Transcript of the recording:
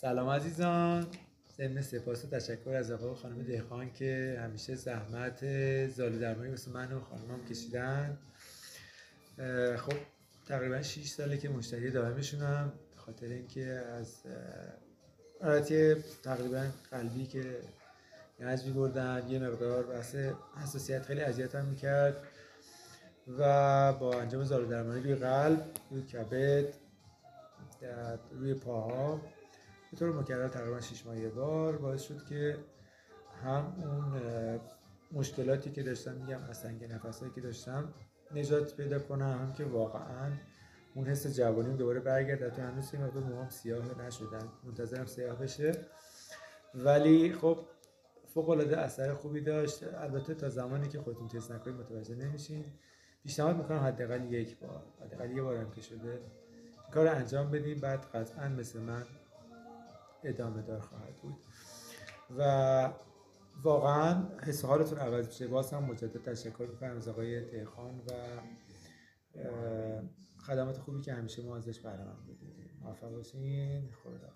سلام عزیزان، ضمن سپاس و تشکر از آقا و خانم دهقان که همیشه زحمت زالو درمانی واسه من و خانمم کشیدن. خب تقریبا 6 ساله که مشتری دائمشونم، به خاطر اینکه از حالتی تقریبا قلبی که نجمی بردم یه مقدار بحث حساسیت خیلی اذیتم میکرد و با انجام زالو درمانی روی قلب، روی کبد، روی پاها به طور مکرر تقریبا 6 ماه یه بار باعث شد که هم اون مشکلاتی که داشتم، میگم از تنگی نفسایی که داشتم نجات پیدا کنم، هم که واقعا اون حس جوانیم دوباره برگرده. تو هنوز یه مقدار موهام سیاه نشدن، منتظرم سیاه بشه، ولی خب فوق العاده اثر خوبی داشت. البته تا زمانی که خودتون تست نکنید متوجه نمیشین. پیشنهاد میکنم حداقل یک بار، حداقل یه بار هم که شده کار انجام بدیم، بعد قطعا مثل من ادامه دار خواهد بود و واقعا حس حالتون عوض میشه. باز هم مجدد تشکر میکنم از آقای دهقان و خدمات خوبی که همیشه ما ازش بهره مند بودیم. موفق باشین. خدا